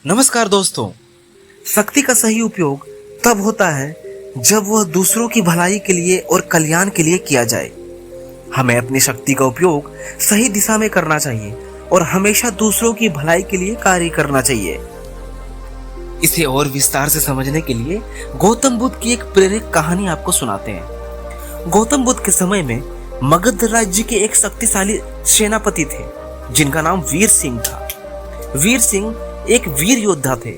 नमस्कार दोस्तों। शक्ति का सही उपयोग तब होता है जब वह दूसरों की भलाई के लिए और कल्याण के लिए किया जाए। हमें अपनी शक्ति का उपयोग सही दिशा में करना चाहिए और हमेशा दूसरों की भलाई के लिए कार्य करना चाहिए। इसे और विस्तार से समझने के लिए गौतम बुद्ध की एक प्रेरक कहानी आपको सुनाते हैं। गौतम बुद्ध के समय में मगध राज्य के एक शक्तिशाली सेनापति थे जिनका नाम वीर सिंह था। वीर सिंह एक वीर योद्धा थे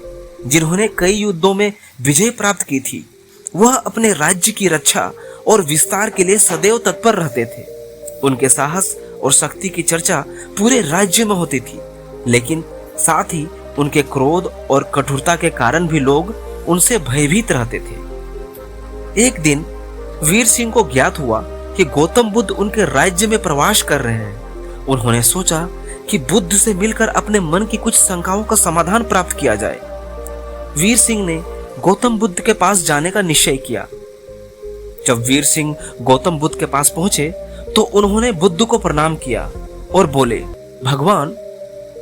जिन्होंने कई युद्धों में विजय प्राप्त की थी। वह अपने राज्य की रक्षा और विस्तार के लिए सदैव तत्पर रहते थे। उनके साहस और शक्ति की चर्चा पूरे राज्य में होती थी, लेकिन साथ ही उनके क्रोध और कठोरता के कारण भी लोग उनसे भयभीत रहते थे। एक दिन वीर सिंह को ज्ञात हुआ कि गौतम बुद्ध उनके राज्य में प्रवास कर रहे हैं। उन्होंने सोचा कि बुद्ध से मिलकर अपने मन की कुछ शंकाओं का समाधान प्राप्त किया जाए। वीर सिंह ने गौतम बुद्ध के पास जाने का निश्चय किया। जब वीर सिंह गौतम बुद्ध के पास पहुंचे तो उन्होंने बुद्ध को प्रणाम किया और बोले, भगवान,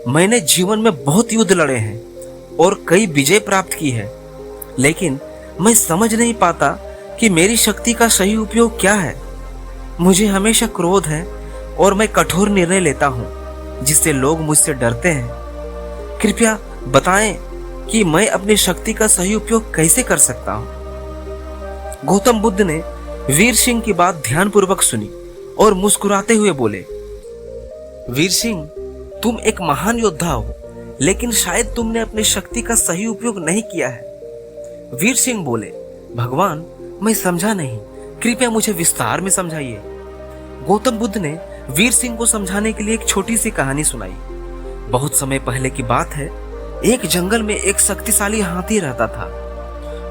मैंने जीवन में बहुत युद्ध लड़े हैं और कई विजय प्राप्त की है, लेकिन मैं समझ नहीं पाता कि मेरी शक्ति का सही उपयोग क्या है। मुझे हमेशा क्रोध है और मैं कठोर निर्णय लेता हूँ जिससे लोग मुझसे डरते हैं। कृपया बताएं कि मैं अपनी शक्ति का सही उपयोग कैसे कर सकता हूं। गौतम बुद्ध ने वीर सिंह की बात ध्यानपूर्वक सुनी और मुस्कुराते हुए बोले, वीर सिंह, तुम एक महान योद्धा हो, लेकिन शायद तुमने अपनी शक्ति का सही उपयोग नहीं किया है। वीर सिंह बोले, भगवान, मैं समझा नहीं, कृपया मुझे विस्तार में समझाइए। गौतम बुद्ध ने वीर सिंह को समझाने के लिए एक छोटी सी कहानी सुनाई। बहुत समय पहले की बात है। एक जंगल में एक शक्तिशाली हाथी रहता था।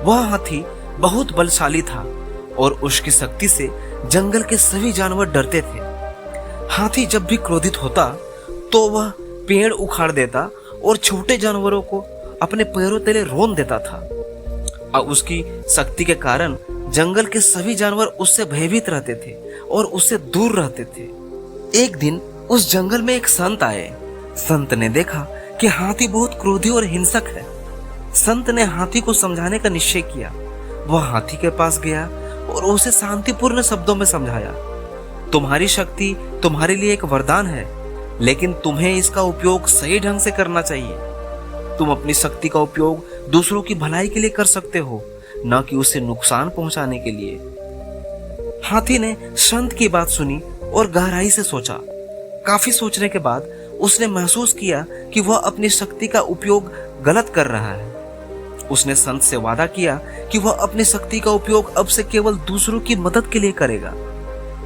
वह हाथी बहुत बलशाली था और उसकी शक्ति से जंगल के सभी जानवर डरते थे। हाथी जब भी क्रोधित होता तो वह पेड़ उखाड़ देता और छोटे जानवरों को अपने पैरों तले रौंद देता था। और उसकी शक्ति के कारण जंगल के सभी जानवर उससे भयभीत रहते थे और उससे दूर रहते थे। एक दिन उस जंगल में एक संत आए। संत ने देखा कि हाथी बहुत क्रोधी और हिंसक है। संत ने हाथी को समझाने का निश्चय किया। वह हाथी के पास गया और उसे शांतिपूर्ण शब्दों में समझाया, तुम्हारी शक्ति तुम्हारे लिए एक वरदान है, लेकिन तुम्हें इसका उपयोग सही ढंग से करना चाहिए। तुम अपनी शक्ति का उपयोग दूसरों की भलाई के लिए कर सकते हो, न कि उसे नुकसान पहुंचाने के लिए। हाथी ने संत की बात सुनी और गहराई से सोचा। काफी सोचने के बाद उसने महसूस किया कि वह अपनी शक्ति का उपयोग गलत कर रहा है। उसने संत से वादा किया कि वह अपनी शक्ति का उपयोग अब से केवल दूसरों की मदद के लिए करेगा।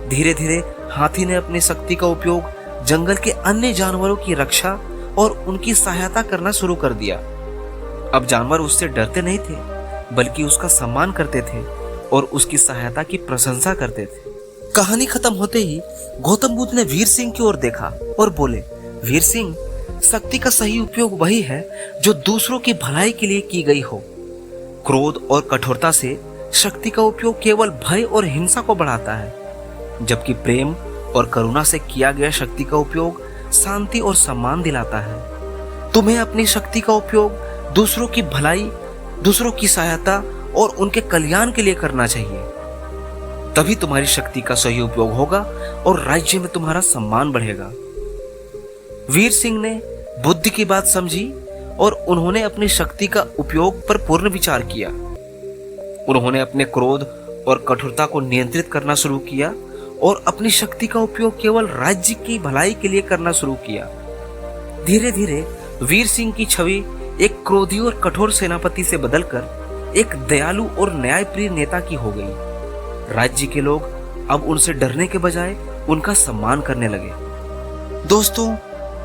धीरे धीरे हाथी ने अपनी शक्ति का उपयोग जंगल के अन्य जानवरों की रक्षा और उनकी सहायता करना शुरू कर दिया। अब जानवर उससे डरते नहीं थे, बल्कि उसका सम्मान करते थे और उसकी सहायता की प्रशंसा करते थे। कहानी खत्म होते ही गौतम बुद्ध ने वीर सिंह की ओर देखा और बोले, वीर सिंह, शक्ति का सही उपयोग वही है जो दूसरों की भलाई के लिए की गई हो। क्रोध और कठोरता से शक्ति का उपयोग केवल भय और हिंसा को बढ़ाता है, जबकि प्रेम और करुणा से किया गया शक्ति का उपयोग शांति और सम्मान दिलाता है। तुम्हें अपनी शक्ति का उपयोग दूसरों की भलाई, दूसरों की सहायता और उनके कल्याण के लिए करना चाहिए। तभी तुम्हारी शक्ति का सही उपयोग होगा और राज्य में तुम्हारा सम्मान बढ़ेगा। वीर सिंह ने बुद्ध की बात समझी और उन्होंने अपनी शक्ति का उपयोग पर पूर्ण विचार किया। उन्होंने अपने क्रोध और कठोरता को नियंत्रित करना शुरू किया और अपनी शक्ति का उपयोग केवल राज्य की भलाई के लिए करना शुरू किया। धीरे धीरे वीर सिंह की छवि एक क्रोधी और कठोर सेनापति से बदलकर एक दयालु और न्यायप्रिय नेता की हो गई। राज्य के लोग अब उनसे डरने के बजाय उनका सम्मान करने लगे। दोस्तों,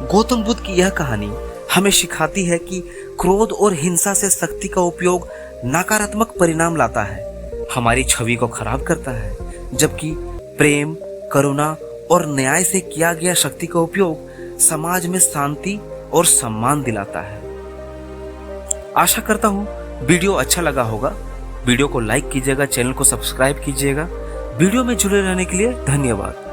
गौतम बुद्ध की यह कहानी हमें सिखाती है कि क्रोध और हिंसा से शक्ति का उपयोग नकारात्मक परिणाम लाता है, हमारी छवि को खराब करता है, जबकि प्रेम, करुणा और न्याय से किया गया शक्ति का उपयोग समाज में शांति और सम्मान दिलाता है। आशा करता हूँ वीडियो अच्छा लगा होगा। वीडियो को लाइक कीजिएगा, चैनल को सब्सक्राइब कीजिएगा। वीडियो में जुड़े रहने के लिए धन्यवाद।